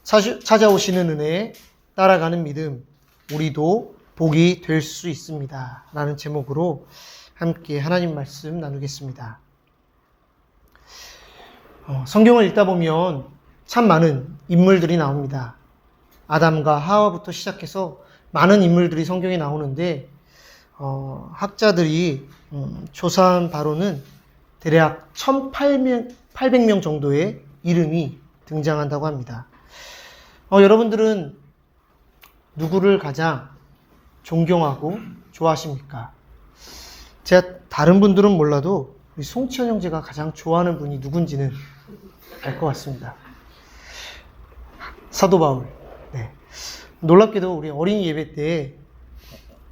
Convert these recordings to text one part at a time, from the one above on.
찾아오시는 은혜에 따라가는 믿음, 우리도 복이 될 수 있습니다. 라는 제목으로 함께 하나님 말씀 나누겠습니다. 성경을 읽다 보면 참 많은 인물들이 나옵니다. 아담과 하와부터 시작해서 많은 인물들이 성경에 나오는데 학자들이 조사한 바로는 대략 1,800명 정도의 이름이 등장한다고 합니다. 여러분들은 누구를 가장 존경하고 좋아하십니까? 제가 다른 분들은 몰라도 우리 송치현 형제가 가장 좋아하는 분이 누군지는 알 것 같습니다. 사도 바울. 네. 놀랍게도 우리 어린이 예배 때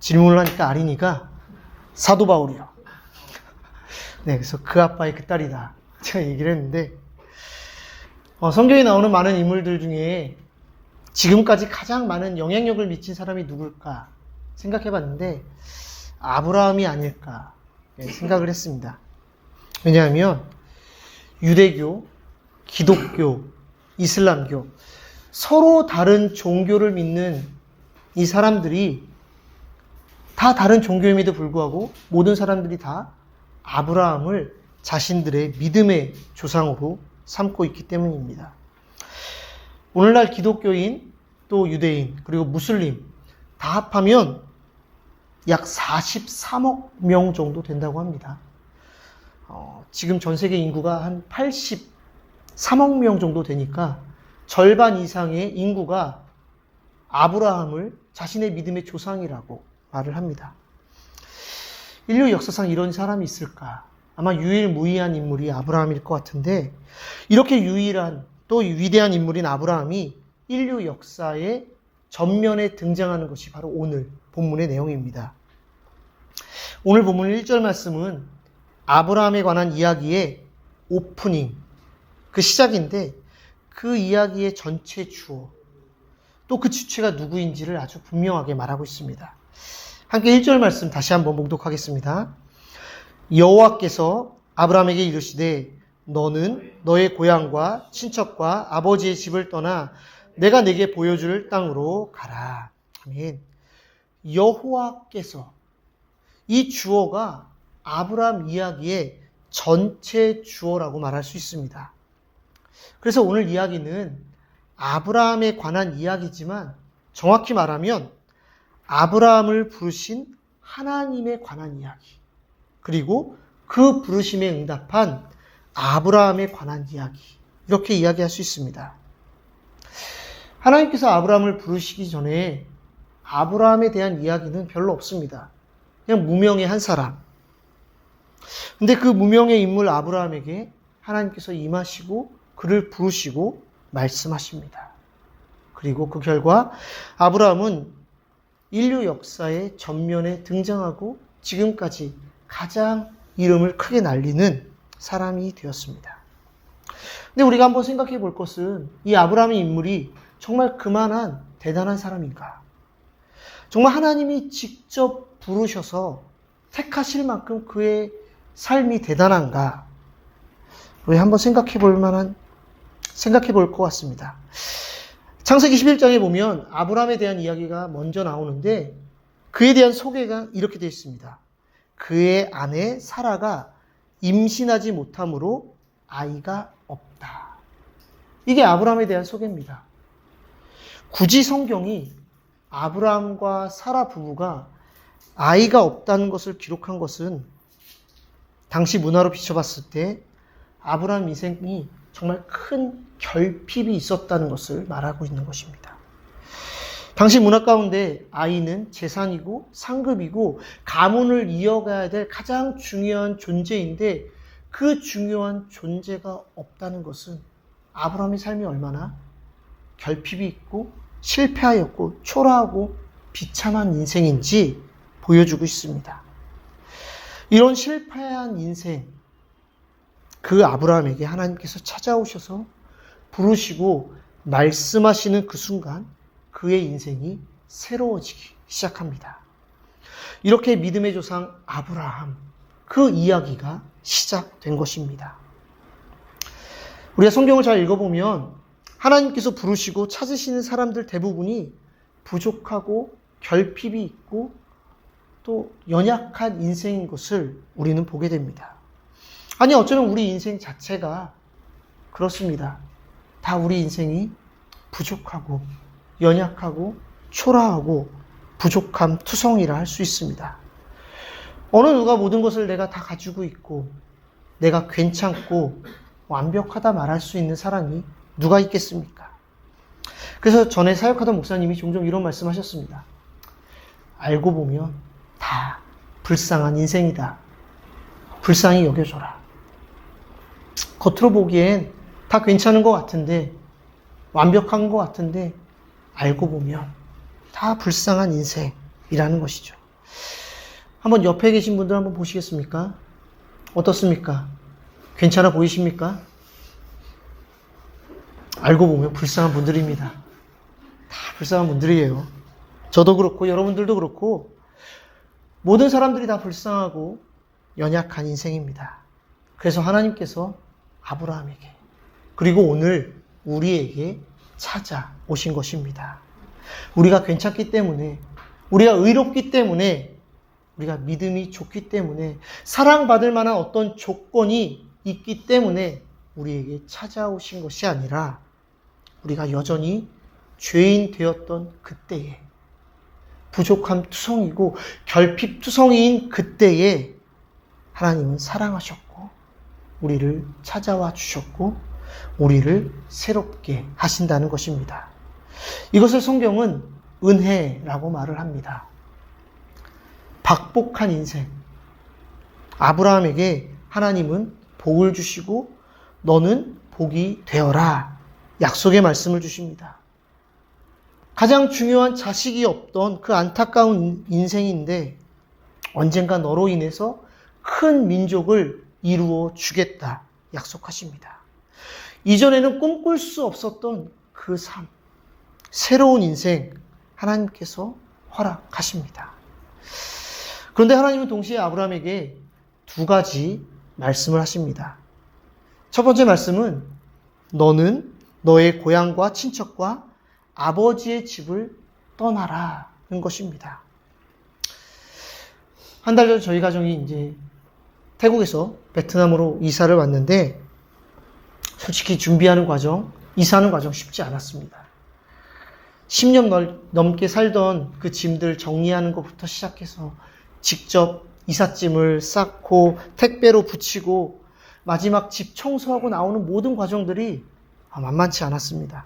질문을 하니까 아린이가 사도 바울이요. 네, 그래서 그 아빠의 그 딸이다. 제가 얘기를 했는데, 성경에 나오는 많은 인물들 중에 지금까지 가장 많은 영향력을 미친 사람이 누굴까 생각해 봤는데, 아브라함이 아닐까 생각을 했습니다. 왜냐하면, 유대교, 기독교, 이슬람교, 서로 다른 종교를 믿는 이 사람들이 다 다른 종교임에도 불구하고 모든 사람들이 다 아브라함을 자신들의 믿음의 조상으로 삼고 있기 때문입니다. 오늘날 기독교인, 또 유대인, 그리고 무슬림 다 합하면 약 43억 명 정도 된다고 합니다. 지금 전 세계 인구가 한 83억 명 정도 되니까 절반 이상의 인구가 아브라함을 자신의 믿음의 조상이라고 말을 합니다. 인류 역사상 이런 사람이 있을까? 아마 유일무이한 인물이 아브라함일 것 같은데, 이렇게 유일한 또 위대한 인물인 아브라함이 인류 역사의 전면에 등장하는 것이 바로 오늘 본문의 내용입니다. 오늘 본문 1절 말씀은 아브라함에 관한 이야기의 오프닝, 그 시작인데, 그 이야기의 전체 주어, 또 그 주체가 누구인지를 아주 분명하게 말하고 있습니다. 함께 1절 말씀 다시 한번 봉독하겠습니다. 여호와께서 아브라함에게 이르시되 너는 너의 고향과 친척과 아버지의 집을 떠나 내가 내게 보여줄 땅으로 가라. 아멘. 여호와께서, 이 주어가 아브라함 이야기의 전체 주어라고 말할 수 있습니다. 그래서 오늘 이야기는 아브라함에 관한 이야기지만 정확히 말하면 아브라함을 부르신 하나님에 관한 이야기, 그리고 그 부르심에 응답한 아브라함에 관한 이야기, 이렇게 이야기할 수 있습니다. 하나님께서 아브라함을 부르시기 전에 아브라함에 대한 이야기는 별로 없습니다. 그냥 무명의 한 사람. 근데 그 무명의 인물 아브라함에게 하나님께서 임하시고 그를 부르시고 말씀하십니다. 그리고 그 결과 아브라함은 인류 역사의 전면에 등장하고 지금까지 가장 이름을 크게 날리는 사람이 되었습니다. 근데 우리가 한번 생각해 볼 것은 이 아브라함의 인물이 정말 그만한 대단한 사람인가? 정말 하나님이 직접 부르셔서 택하실 만큼 그의 삶이 대단한가? 우리 한번 생각해 볼 것 같습니다. 창세기 11장에 보면 아브라함에 대한 이야기가 먼저 나오는데 그에 대한 소개가 이렇게 되어 있습니다. 그의 아내 사라가 임신하지 못함으로 아이가 없다. 이게 아브라함에 대한 소개입니다. 굳이 성경이 아브라함과 사라 부부가 아이가 없다는 것을 기록한 것은 당시 문화로 비춰봤을 때 아브라함 인생이 정말 큰 결핍이 있었다는 것을 말하고 있는 것입니다. 당시 문화 가운데 아이는 재산이고 상급이고 가문을 이어가야 될 가장 중요한 존재인데 그 중요한 존재가 없다는 것은 아브라함의 삶이 얼마나 결핍이 있고 실패하였고 초라하고 비참한 인생인지 보여주고 있습니다. 이런 실패한 인생, 그 아브라함에게 하나님께서 찾아오셔서 부르시고 말씀하시는 그 순간 그의 인생이 새로워지기 시작합니다. 이렇게 믿음의 조상 아브라함, 그 이야기가 시작된 것입니다. 우리가 성경을 잘 읽어보면 하나님께서 부르시고 찾으시는 사람들 대부분이 부족하고 결핍이 있고 또 연약한 인생인 것을 우리는 보게 됩니다. 아니, 어쩌면 우리 인생 자체가 그렇습니다. 다 우리 인생이 부족하고 연약하고 초라하고 부족함 투성이라 할 수 있습니다. 어느 누가 모든 것을 내가 다 가지고 있고 내가 괜찮고 완벽하다 말할 수 있는 사람이 누가 있겠습니까? 그래서 전에 사역하던 목사님이 종종 이런 말씀하셨습니다. 알고 보면 다 불쌍한 인생이다. 불쌍히 여겨줘라. 겉으로 보기엔 다 괜찮은 것 같은데, 완벽한 것 같은데 알고 보면 다 불쌍한 인생이라는 것이죠. 한번 옆에 계신 분들 한번 보시겠습니까? 어떻습니까? 괜찮아 보이십니까? 알고 보면 불쌍한 분들입니다. 다 불쌍한 분들이에요. 저도 그렇고 여러분들도 그렇고 모든 사람들이 다 불쌍하고 연약한 인생입니다. 그래서 하나님께서 아브라함에게 그리고 오늘 우리에게 찾아오신 것입니다. 우리가 괜찮기 때문에, 우리가 의롭기 때문에, 우리가 믿음이 좋기 때문에, 사랑받을 만한 어떤 조건이 있기 때문에 우리에게 찾아오신 것이 아니라 우리가 여전히 죄인 되었던 그때에, 부족함 투성이고 결핍 투성이인 그때에 하나님은 사랑하셨고 우리를 찾아와 주셨고 우리를 새롭게 하신다는 것입니다. 이것을 성경은 은혜라고 말을 합니다. 박복한 인생. 아브라함에게 하나님은 복을 주시고 너는 복이 되어라. 약속의 말씀을 주십니다. 가장 중요한 자식이 없던 그 안타까운 인생인데 언젠가 너로 인해서 큰 민족을 이루어 주겠다 약속하십니다. 이전에는 꿈꿀 수 없었던 그 삶, 새로운 인생 하나님께서 허락하십니다. 그런데 하나님은 동시에 아브라함에게 두 가지 말씀을 하십니다. 첫 번째 말씀은 너는 너의 고향과 친척과 아버지의 집을 떠나라는 것입니다. 한 달 전 저희 가정이 이제 태국에서 베트남으로 이사를 왔는데 솔직히 준비하는 과정, 이사하는 과정 쉽지 않았습니다. 10년 넘게 살던 그 짐들 정리하는 것부터 시작해서 직접 이삿짐을 쌓고 택배로 붙이고 마지막 집 청소하고 나오는 모든 과정들이 만만치 않았습니다.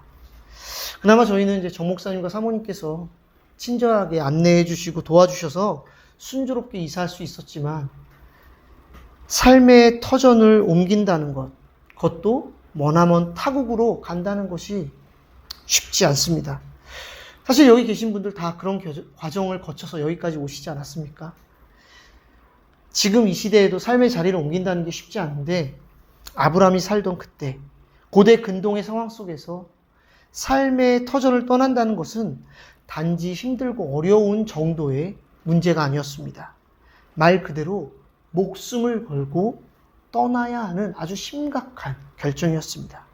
그나마 저희는 이제 정 목사님과 사모님께서 친절하게 안내해 주시고 도와주셔서 순조롭게 이사할 수 있었지만 삶의 터전을 옮긴다는 것, 그것도 머나먼 타국으로 간다는 것이 쉽지 않습니다. 사실 여기 계신 분들 다 그런 과정을 거쳐서 여기까지 오시지 않았습니까? 지금 이 시대에도 삶의 자리를 옮긴다는 게 쉽지 않은데 아브라함이 살던 그때 고대 근동의 상황 속에서 삶의 터전을 떠난다는 것은 단지 힘들고 어려운 정도의 문제가 아니었습니다. 말 그대로 목숨을 걸고 떠나야 하는 아주 심각한 결정이었습니다.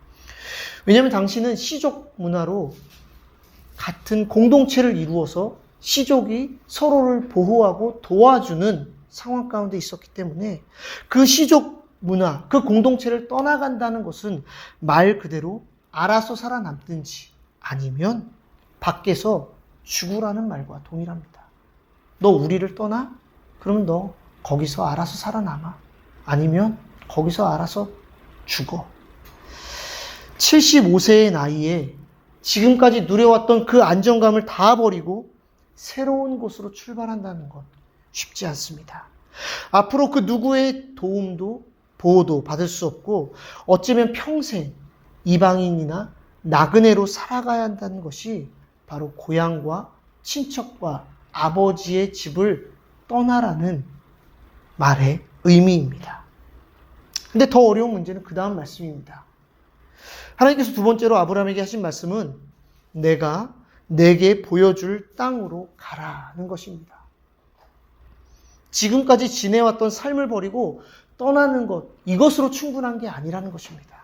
왜냐하면 당시는 시족 문화로 같은 공동체를 이루어서 시족이 서로를 보호하고 도와주는 상황 가운데 있었기 때문에 그 시족 문화, 그 공동체를 떠나간다는 것은 말 그대로 알아서 살아남든지 아니면 밖에서 죽으라는 말과 동일합니다. 너 우리를 떠나? 그러면 너 거기서 알아서 살아남아. 아니면 거기서 알아서 죽어. 75세의 나이에 지금까지 누려왔던 그 안정감을 다 버리고 새로운 곳으로 출발한다는 것 쉽지 않습니다. 앞으로 그 누구의 도움도 보호도 받을 수 없고 어쩌면 평생 이방인이나 나그네로 살아가야 한다는 것이 바로 고향과 친척과 아버지의 집을 떠나라는 말의 의미입니다. 근데 더 어려운 문제는 그 다음 말씀입니다. 하나님께서 두 번째로 아브라함에게 하신 말씀은 내가 내게 보여줄 땅으로 가라는 것입니다. 지금까지 지내왔던 삶을 버리고 떠나는 것, 이것으로 충분한 게 아니라는 것입니다.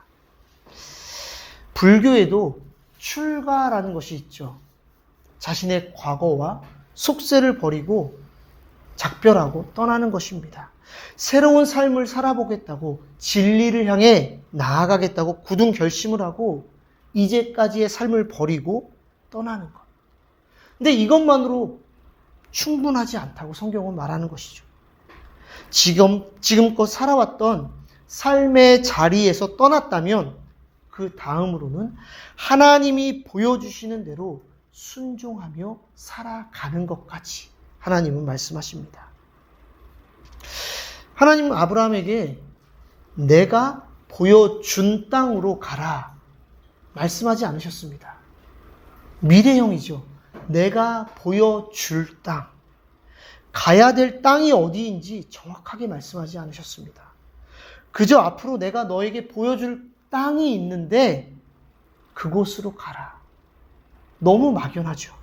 불교에도 출가라는 것이 있죠. 자신의 과거와 속세를 버리고 작별하고 떠나는 것입니다. 새로운 삶을 살아보겠다고, 진리를 향해 나아가겠다고 굳은 결심을 하고 이제까지의 삶을 버리고 떠나는 것. 근데 이것만으로 충분하지 않다고 성경은 말하는 것이죠. 지금껏 살아왔던 삶의 자리에서 떠났다면 그 다음으로는 하나님이 보여주시는 대로 순종하며 살아가는 것까지 하나님은 말씀하십니다. 하나님은 아브라함에게 내가 보여준 땅으로 가라 말씀하지 않으셨습니다. 미래형이죠. 내가 보여줄 땅, 가야 될 땅이 어디인지 정확하게 말씀하지 않으셨습니다. 그저 앞으로 내가 너에게 보여줄 땅이 있는데 그곳으로 가라. 너무 막연하죠.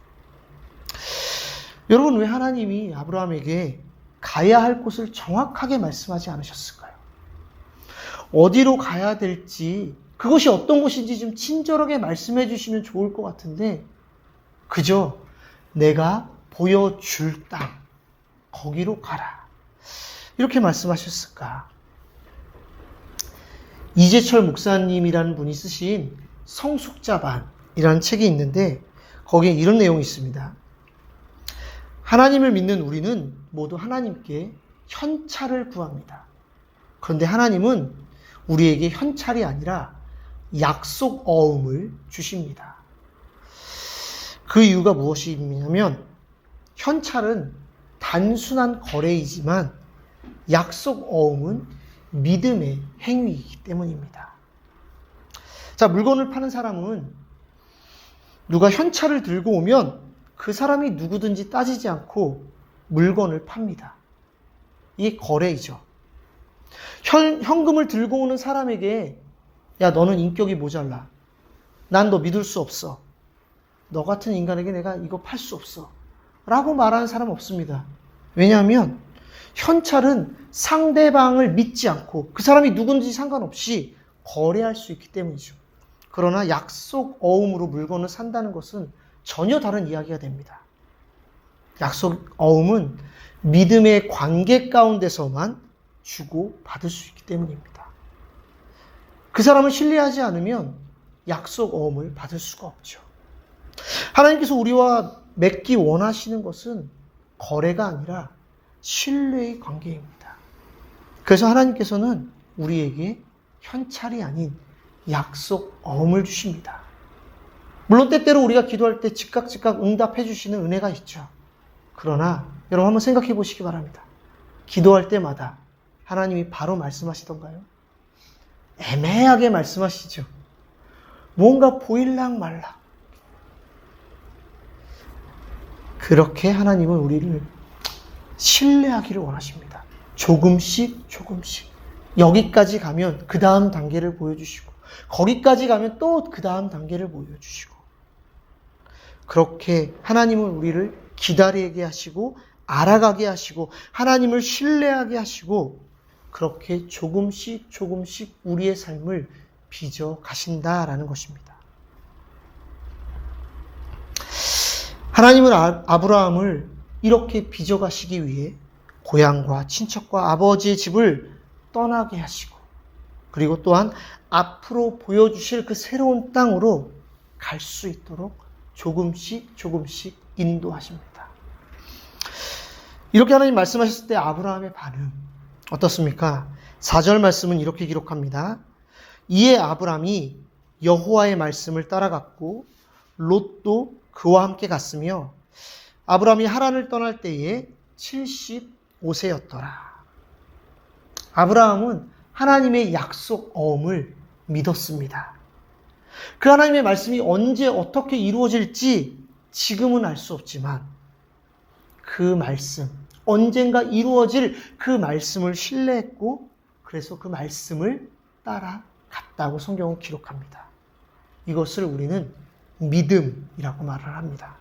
여러분, 왜 하나님이 아브라함에게 가야 할 곳을 정확하게 말씀하지 않으셨을까요? 어디로 가야 될지, 그것이 어떤 곳인지 좀 친절하게 말씀해 주시면 좋을 것 같은데 그저 내가 보여줄 땅, 거기로 가라. 이렇게 말씀하셨을까? 이재철 목사님이라는 분이 쓰신 성숙자반이라는 책이 있는데 거기에 이런 내용이 있습니다. 하나님을 믿는 우리는 모두 하나님께 현찰을 구합니다. 그런데 하나님은 우리에게 현찰이 아니라 약속 어음을 주십니다. 그 이유가 무엇이냐면 현찰은 단순한 거래이지만 약속 어음은 믿음의 행위이기 때문입니다. 자, 물건을 파는 사람은 누가 현찰을 들고 오면 그 사람이 누구든지 따지지 않고 물건을 팝니다. 이게 거래이죠. 현금을 들고 오는 사람에게 야, 너는 인격이 모자라. 난 너 믿을 수 없어. 너 같은 인간에게 내가 이거 팔 수 없어. 라고 말하는 사람 없습니다. 왜냐하면 현찰은 상대방을 믿지 않고 그 사람이 누군지 상관없이 거래할 수 있기 때문이죠. 그러나 약속 어음으로 물건을 산다는 것은 전혀 다른 이야기가 됩니다. 약속 어음은 믿음의 관계 가운데서만 주고 받을 수 있기 때문입니다. 그 사람을 신뢰하지 않으면 약속 어음을 받을 수가 없죠. 하나님께서 우리와 맺기 원하시는 것은 거래가 아니라 신뢰의 관계입니다. 그래서 하나님께서는 우리에게 현찰이 아닌 약속 어음을 주십니다. 물론 때때로 우리가 기도할 때 즉각 응답해 주시는 은혜가 있죠. 그러나 여러분 한번 생각해 보시기 바랍니다. 기도할 때마다 하나님이 바로 말씀하시던가요? 애매하게 말씀하시죠. 뭔가 보일락 말락. 그렇게 하나님은 우리를 신뢰하기를 원하십니다. 조금씩. 여기까지 가면 그 다음 단계를 보여주시고 거기까지 가면 또 그 다음 단계를 보여주시고 그렇게 하나님은 우리를 기다리게 하시고 알아가게 하시고 하나님을 신뢰하게 하시고 그렇게 조금씩 우리의 삶을 빚어 가신다라는 것입니다. 하나님은 아브라함을 이렇게 빚어 가시기 위해 고향과 친척과 아버지의 집을 떠나게 하시고 그리고 또한 앞으로 보여주실 그 새로운 땅으로 갈 수 있도록 조금씩 인도하십니다. 이렇게 하나님 말씀하셨을 때 아브라함의 반응 어떻습니까? 4절 말씀은 이렇게 기록합니다. 이에 아브라함이 여호와의 말씀을 따라갔고 롯도 그와 함께 갔으며 아브라함이 하란을 떠날 때에 75세였더라. 아브라함은 하나님의 약속 어음을 믿었습니다. 그 하나님의 말씀이 언제 어떻게 이루어질지 지금은 알 수 없지만 그 말씀, 언젠가 이루어질 그 말씀을 신뢰했고 그래서 그 말씀을 따라갔다고 성경은 기록합니다. 이것을 우리는 믿음이라고 말을 합니다.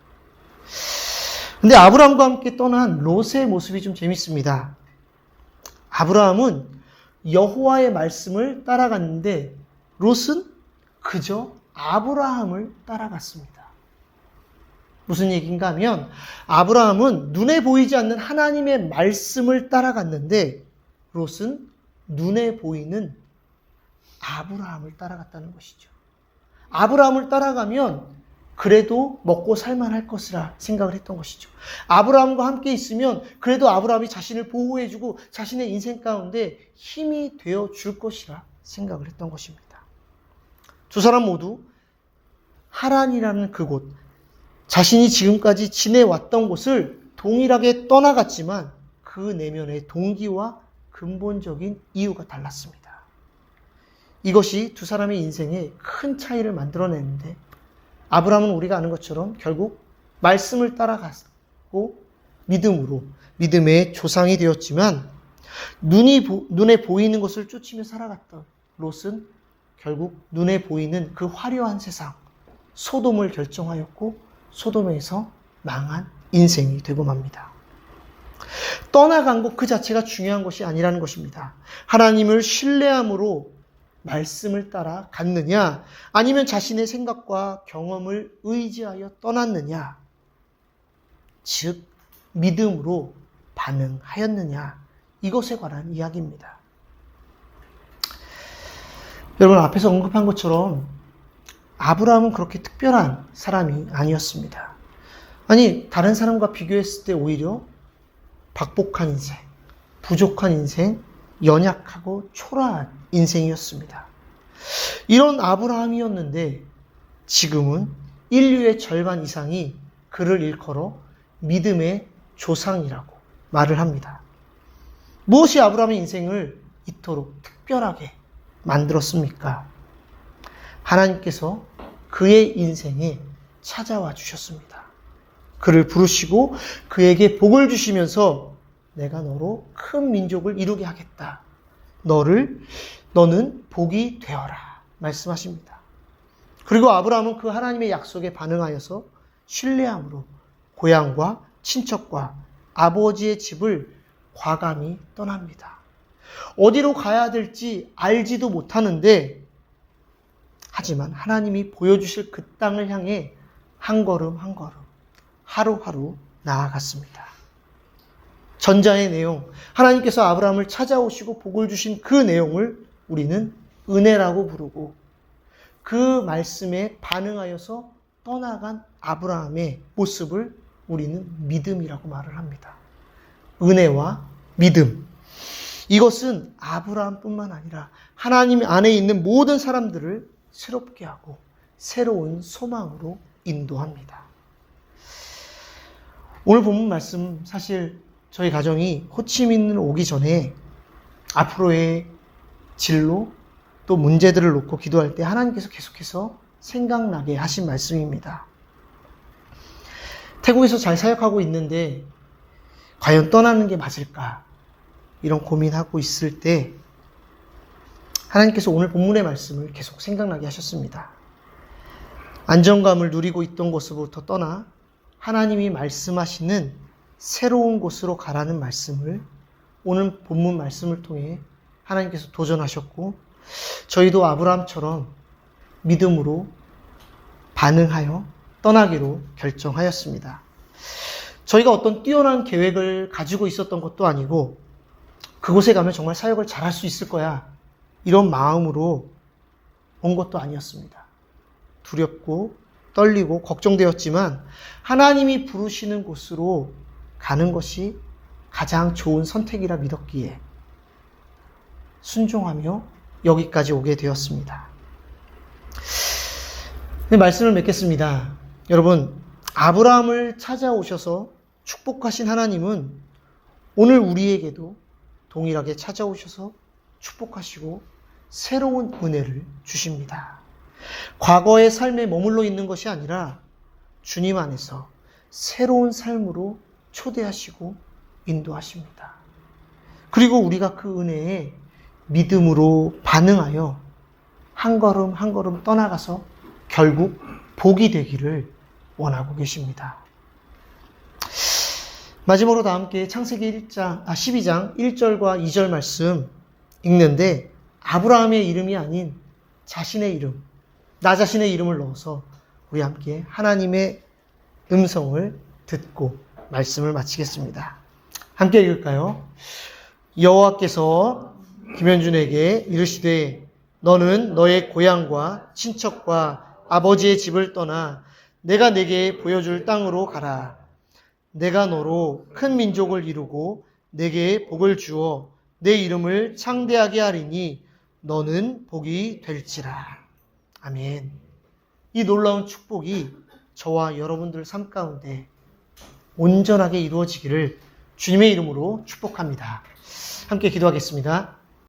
근데 아브라함과 함께 떠난 롯의 모습이 좀 재밌습니다. 아브라함은 여호와의 말씀을 따라갔는데 롯은 그저 아브라함을 따라갔습니다. 무슨 얘기인가 하면 아브라함은 눈에 보이지 않는 하나님의 말씀을 따라갔는데 롯은 눈에 보이는 아브라함을 따라갔다는 것이죠. 아브라함을 따라가면 그래도 먹고 살만할 것이라 생각을 했던 것이죠. 아브라함과 함께 있으면 그래도 아브라함이 자신을 보호해주고 자신의 인생 가운데 힘이 되어 줄 것이라 생각을 했던 것입니다. 두 사람 모두 하란이라는 그곳, 자신이 지금까지 지내왔던 곳을 동일하게 떠나갔지만 그 내면의 동기와 근본적인 이유가 달랐습니다. 이것이 두 사람의 인생에 큰 차이를 만들어내는데 아브라함은 우리가 아는 것처럼 결국 말씀을 따라갔고 믿음으로 믿음의 조상이 되었지만 눈에 보이는 것을 쫓으며 살아갔던 롯은 결국 눈에 보이는 그 화려한 세상 소돔을 결정하였고 소돔에서 망한 인생이 되고 맙니다. 떠나간 것 그 자체가 중요한 것이 아니라는 것입니다. 하나님을 신뢰함으로 말씀을 따라 갔느냐 아니면 자신의 생각과 경험을 의지하여 떠났느냐 즉 믿음으로 반응하였느냐 이것에 관한 이야기입니다. 여러분 앞에서 언급한 것처럼 아브라함은 그렇게 특별한 사람이 아니었습니다. 아니 다른 사람과 비교했을 때 오히려 박복한 인생, 부족한 인생, 연약하고 초라한 인생이었습니다. 이런 아브라함이었는데 지금은 인류의 절반 이상이 그를 일컬어 믿음의 조상이라고 말을 합니다. 무엇이 아브라함의 인생을 이토록 특별하게 만들었습니까? 하나님께서 그의 인생에 찾아와 주셨습니다. 그를 부르시고 그에게 복을 주시면서 내가 너로 큰 민족을 이루게 하겠다. 너는 복이 되어라. 말씀하십니다. 그리고 아브라함은 그 하나님의 약속에 반응하여서 신뢰함으로 고향과 친척과 아버지의 집을 과감히 떠납니다. 어디로 가야 될지 알지도 못하는데 하지만 하나님이 보여주실 그 땅을 향해 한 걸음 한 걸음 하루하루 나아갔습니다. 전자의 내용, 하나님께서 아브라함을 찾아오시고 복을 주신 그 내용을 우리는 은혜라고 부르고 그 말씀에 반응하여서 떠나간 아브라함의 모습을 우리는 믿음이라고 말을 합니다. 은혜와 믿음. 이것은 아브라함뿐만 아니라 하나님 안에 있는 모든 사람들을 새롭게 하고 새로운 소망으로 인도합니다. 오늘 본문 말씀 사실 저희 가정이 호치민을 오기 전에 앞으로의 진로 또 문제들을 놓고 기도할 때 하나님께서 계속해서 생각나게 하신 말씀입니다. 태국에서 잘 사역하고 있는데 과연 떠나는 게 맞을까? 이런 고민하고 있을 때 하나님께서 오늘 본문의 말씀을 계속 생각나게 하셨습니다. 안정감을 누리고 있던 곳으로부터 떠나 하나님이 말씀하시는 새로운 곳으로 가라는 말씀을 오늘 본문 말씀을 통해 하나님께서 도전하셨고 저희도 아브라함처럼 믿음으로 반응하여 떠나기로 결정하였습니다. 저희가 어떤 뛰어난 계획을 가지고 있었던 것도 아니고 그곳에 가면 정말 사역을 잘할 수 있을 거야 이런 마음으로 온 것도 아니었습니다. 두렵고 떨리고 걱정되었지만 하나님이 부르시는 곳으로 가는 것이 가장 좋은 선택이라 믿었기에 순종하며 여기까지 오게 되었습니다. 네, 말씀을 맺겠습니다. 여러분, 아브라함을 찾아오셔서 축복하신 하나님은 오늘 우리에게도 동일하게 찾아오셔서 축복하시고 새로운 은혜를 주십니다. 과거의 삶에 머물러 있는 것이 아니라 주님 안에서 새로운 삶으로 초대하시고 인도하십니다. 그리고 우리가 그 은혜에 믿음으로 반응하여 한 걸음 한 걸음 떠나가서 결국 복이 되기를 원하고 계십니다. 마지막으로 다 함께 창세기 12장 1절과 2절 말씀 읽는데 아브라함의 이름이 아닌 자신의 이름 나 자신의 이름을 넣어서 우리 함께 하나님의 음성을 듣고 말씀을 마치겠습니다. 함께 읽을까요? 여호와께서 김현준에게 이르시되 너는 너의 고향과 친척과 아버지의 집을 떠나 내가 내게 보여줄 땅으로 가라. 내가 너로 큰 민족을 이루고 내게 복을 주어 내 이름을 창대하게 하리니 너는 복이 될지라. 아멘. 이 놀라운 축복이 저와 여러분들 삶 가운데 온전하게 이루어지기를 주님의 이름으로 축복합니다. 함께 기도하겠습니다.